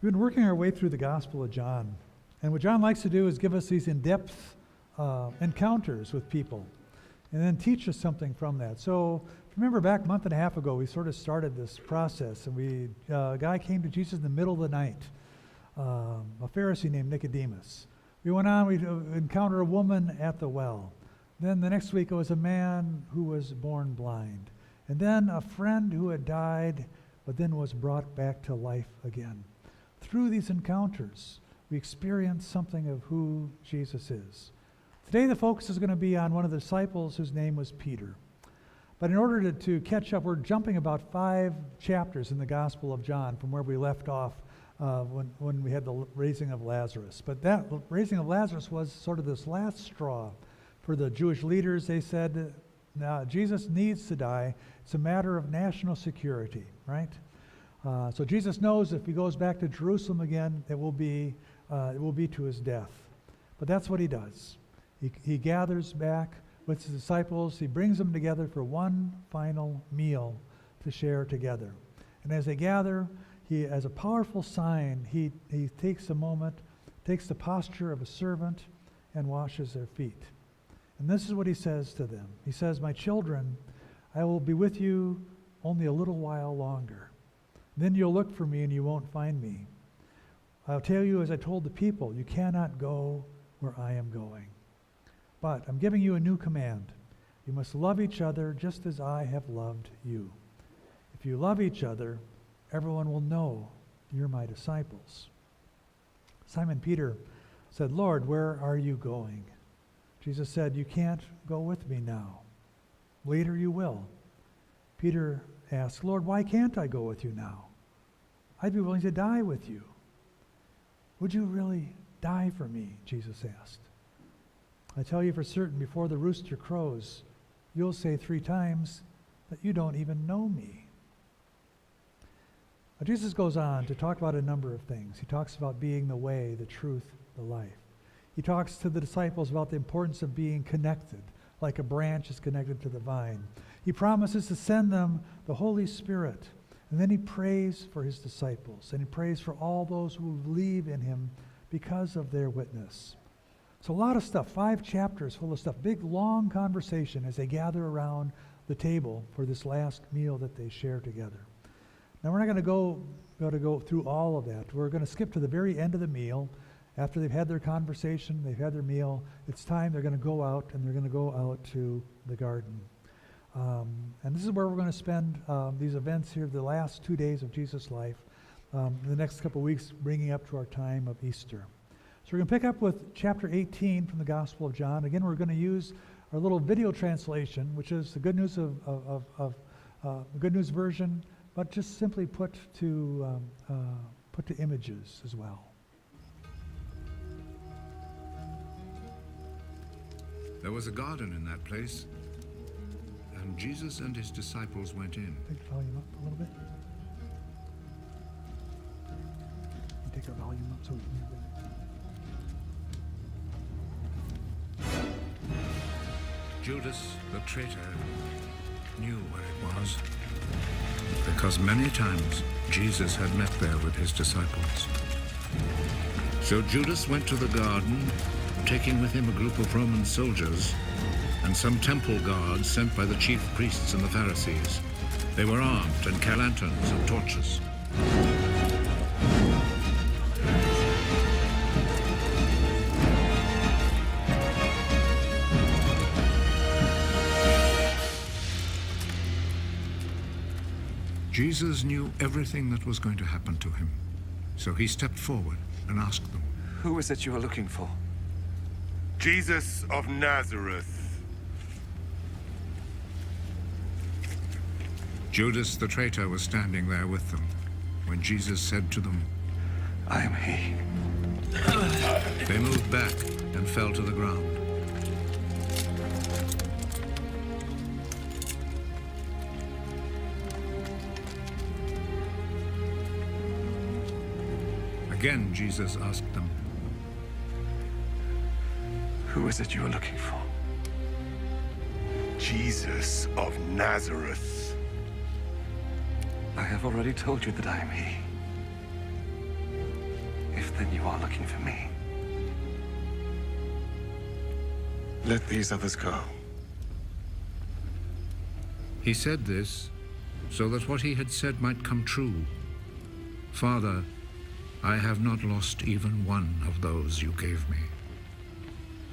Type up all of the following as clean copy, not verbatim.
We've been working our way through the Gospel of John. And what John likes to do is give us these in-depth encounters with people and then teach us something from that. So remember back a month and a half ago, we sort of started this process. And a guy came to Jesus in the middle of the night, a Pharisee named Nicodemus. We went on, we encountered a woman at the well. Then the next week it was a man who was born blind. And then a friend who had died, but then was brought back to life again. Through these encounters, we experience something of who Jesus is. Today the focus is going to be on one of the disciples whose name was Peter. But in order to catch up, we're jumping about 5 chapters in the Gospel of John from where we left off when we had the raising of Lazarus. But that raising of Lazarus was sort of this last straw for the Jewish leaders. They said, now Jesus needs to die. It's a matter of national security, right? So Jesus knows if he goes back to Jerusalem again, it will be to his death. But that's what he does. He gathers back with his disciples. He brings them together for one final meal to share together. And as they gather, he, as a powerful sign, he takes a moment, takes the posture of a servant, and washes their feet. And this is what he says to them. He says, "My children, I will be with you only a little while longer. Then you'll look for me and you won't find me. I'll tell you, as I told the people, you cannot go where I am going. But I'm giving you a new command. You must love each other just as I have loved you. If you love each other, everyone will know you're my disciples." Simon Peter said, "Lord, where are you going?" Jesus said, "You can't go with me now. Later you will." Peter asked, "Lord, why can't I go with you now? I'd be willing to die with you." "Would you really die for me?" Jesus asked. "I tell you for certain, before the rooster crows, you'll say 3 times that you don't even know me." Now, Jesus goes on to talk about a number of things. He talks about being the way, the truth, the life. He talks to the disciples about the importance of being connected, like a branch is connected to the vine. He promises to send them the Holy Spirit. And then he prays for his disciples, and he prays for all those who believe in him because of their witness. So a lot of stuff, 5 chapters full of stuff, big, long conversation as they gather around the table for this last meal that they share together. Now we're not going to go through all of that. We're going to skip to the very end of the meal. After they've had their conversation, they've had their meal, it's time they're going to go out, and they're going to go out to the garden. And this is where we're going to spend these events here, the last 2 days of Jesus' life, the next couple of weeks bringing up to our time of Easter. So we're going to pick up with chapter 18 from the Gospel of John. Again, we're going to use our little video translation, which is the Good News the Good News version, but just simply put to images as well. There was a garden in that place, and Jesus and his disciples went in. Take the volume up a little bit. You take our volume up so we can hear it. Judas, the traitor, knew where it was, because many times Jesus had met there with his disciples. So Judas went to the garden, taking with him a group of Roman soldiers and some temple guards sent by the chief priests and the Pharisees. They were armed and carried lanterns and torches. Jesus knew everything that was going to happen to him, so he stepped forward and asked them, "Who is it you are looking for?" "Jesus of Nazareth." Judas the traitor was standing there with them when Jesus said to them, "I am he." They moved back and fell to the ground. Again, Jesus asked them, "Who is it you are looking for?" "Jesus of Nazareth." I have already told you that I am he. Then you are looking for me. Let these others go. He said this so that what he had said might come true. Father, I have not lost even one of those you gave me.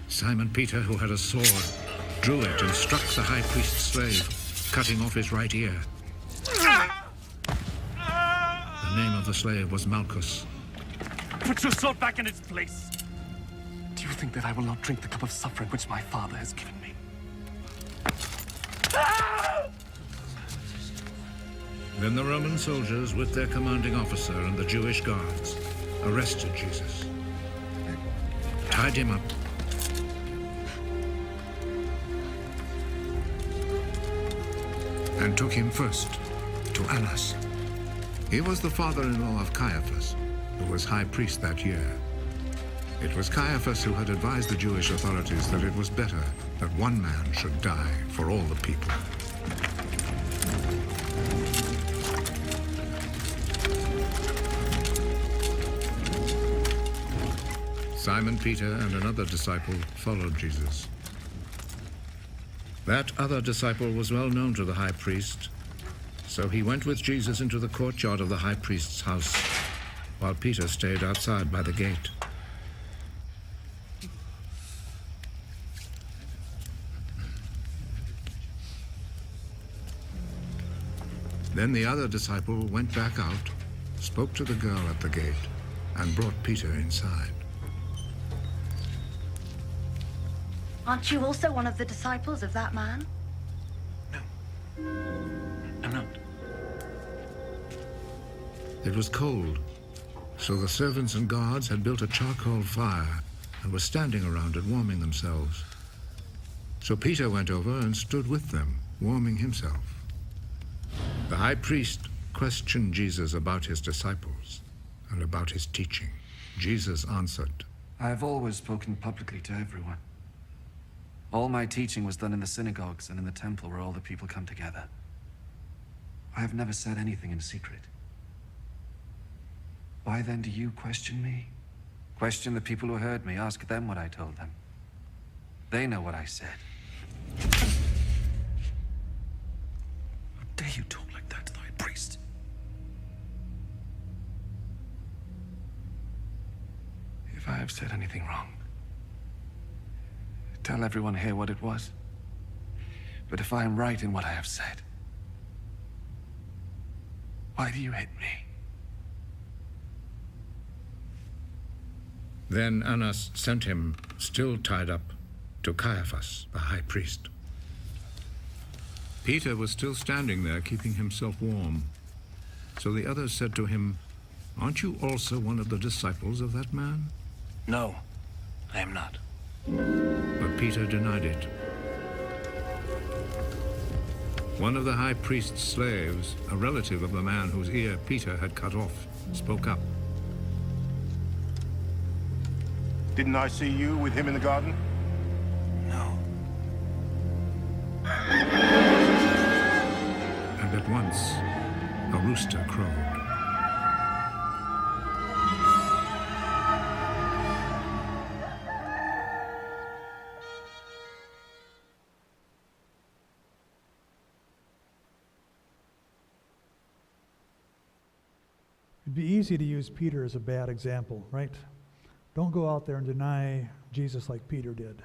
Simon Peter, who had a sword, drew it and struck the high priest's slave, cutting off his right ear. The name of the slave was Malchus. Put your sword back in its place. Do you think that I will not drink the cup of suffering which my father has given me? Then the Roman soldiers, with their commanding officer and the Jewish guards, arrested Jesus, tied him up, and took him first to Annas. He was the father-in-law of Caiaphas, who was high priest that year. It was Caiaphas who had advised the Jewish authorities that it was better that one man should die for all the people. Simon Peter and another disciple followed Jesus. That other disciple was well known to the high priest, so he went with Jesus into the courtyard of the high priest's house, while Peter stayed outside by the gate. Then the other disciple went back out, spoke to the girl at the gate, and brought Peter inside. Aren't you also one of the disciples of that man? I'm not. It was cold, so the servants and guards had built a charcoal fire and were standing around it warming themselves. So Peter went over and stood with them, warming himself. The high priest questioned Jesus about his disciples and about his teaching. Jesus answered, I have always spoken publicly to everyone. All my teaching was done in the synagogues and in the temple where all the people come together. I have never said anything in secret. Why then do you question me? Question the people who heard me. Ask them what I told them. They know what I said. How dare you talk like that to the high priest? If I have said anything wrong, tell everyone here what it was. But if I am right in what I have said, why do you hit me? Then Annas sent him, still tied up, to Caiaphas, the high priest. Peter was still standing there, keeping himself warm. So the others said to him, Aren't you also one of the disciples of that man? No, I am not. But Peter denied it. One of the high priest's slaves, a relative of the man whose ear Peter had cut off, spoke up. Didn't I see you with him in the garden? No. And at once, a rooster crowed. It'd be easy to use Peter as a bad example, right? Don't go out there and deny Jesus like Peter did.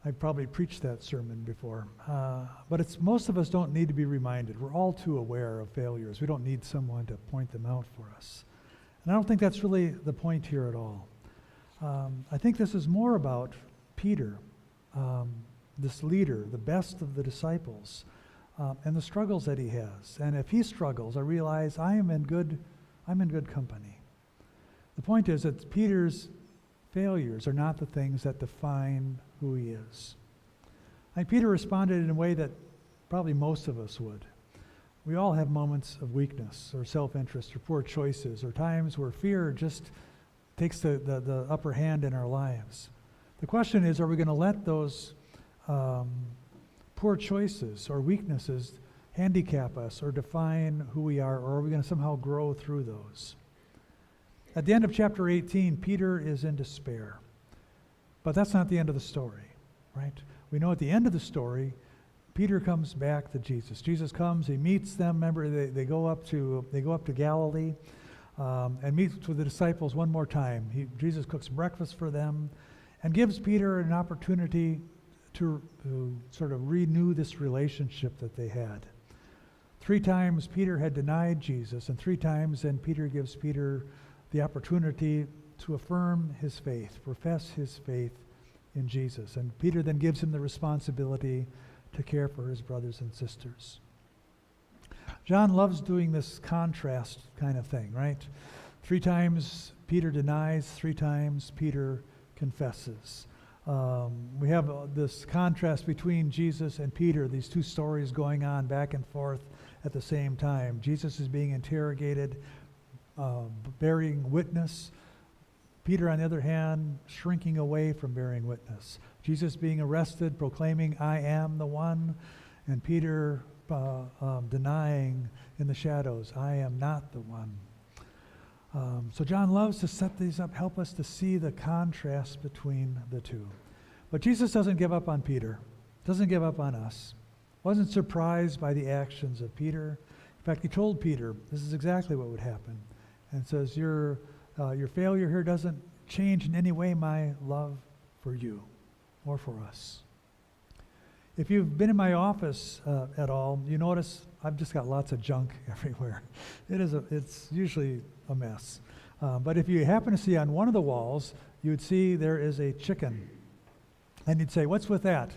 I probably preached that sermon before. But most of us don't need to be reminded. We're all too aware of failures. We don't need someone to point them out for us. And I don't think that's really the point here at all. I think this is more about Peter, this leader, the best of the disciples, and the struggles that he has. And if he struggles, I realize I'm in good company. The point is that Peter's failures are not the things that define who he is. I think Peter responded in a way that probably most of us would. We all have moments of weakness or self-interest or poor choices or times where fear just takes the upper hand in our lives. The question is, are we going to let those poor choices or weaknesses handicap us or define who we are, or are we going to somehow grow through those? at the end of chapter 18, Peter is in despair. But that's not the end of the story, right? We know at the end of the story, Peter comes back to Jesus. Jesus comes, he meets them. Remember, they go up to Galilee and meets with the disciples one more time. Jesus cooks breakfast for them and gives Peter an opportunity to sort of renew this relationship that they had. 3 times Peter had denied Jesus, and 3 times then Peter gives Peter the opportunity to affirm his faith, profess his faith in Jesus. And Peter then gives him the responsibility to care for his brothers and sisters. John loves doing this contrast kind of thing, right? 3 times Peter denies, 3 times Peter confesses. We have this contrast between Jesus and Peter, these 2 stories going on back and forth at the same time. Jesus is being interrogated, bearing witness. Peter, on the other hand, shrinking away from bearing witness. Jesus being arrested, proclaiming, "I am the one," and Peter denying in the shadows, "I am not the one." So John loves to set these up, help us to see the contrast between the 2. But Jesus doesn't give up on Peter, doesn't give up on us. Wasn't surprised by the actions of Peter. In fact, he told Peter, this is exactly what would happen. And says, your failure here doesn't change in any way my love for you or for us. If you've been in my office at all, you notice I've just got lots of junk everywhere. It's usually a mess. But if you happen to see on one of the walls, you'd see there is a chicken. And you'd say, what's with that?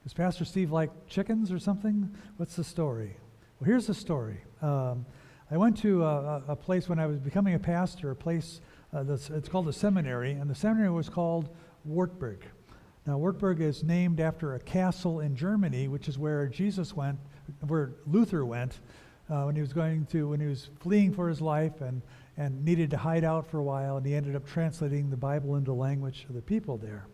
Does Pastor Steve like chickens or something? What's the story? Well, here's the story. I went to a place when I was becoming a pastor, a place, it's called a seminary, and the seminary was called Wartburg. Now, Wartburg is named after a castle in Germany, which is where Jesus went, where Luther went when he was fleeing for his life and needed to hide out for a while, and he ended up translating the Bible into the language of the people there.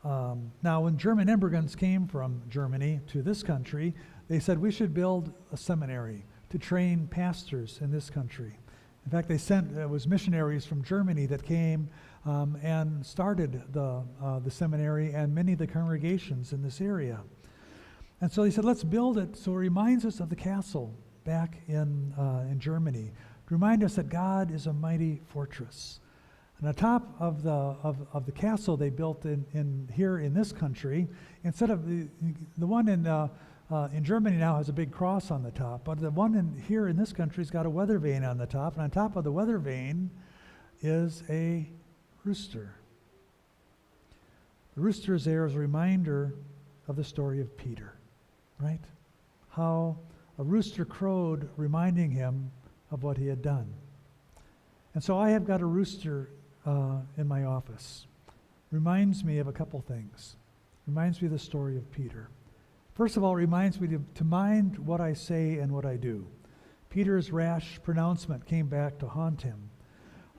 Now, when German immigrants came from Germany to this country, they said we should build a seminary to train pastors in this country. In fact, it was missionaries from Germany that came and started the seminary and many of the congregations in this area. And so they said, let's build it so it reminds us of the castle back in Germany, to remind us that God is a mighty fortress. And on top of the castle they built here in this country, instead of the one in Germany now has a big cross on the top, but the one here in this country's got a weather vane on the top, and on top of the weather vane is a rooster. The rooster is there as a reminder of the story of Peter, right? How a rooster crowed, reminding him of what he had done. And so I have got a rooster in my office. Reminds me of a couple things. Reminds me of the story of Peter. First of all, reminds me to mind what I say and what I do. Peter's rash pronouncement came back to haunt him.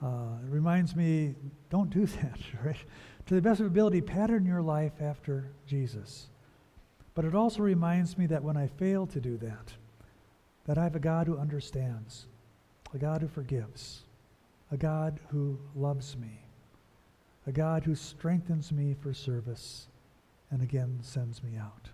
It reminds me, don't do that, right? To the best of ability, pattern your life after Jesus. But it also reminds me that when I fail to do that I have a God who understands, a God who forgives, a God who loves me, a God who strengthens me for service, and again sends me out.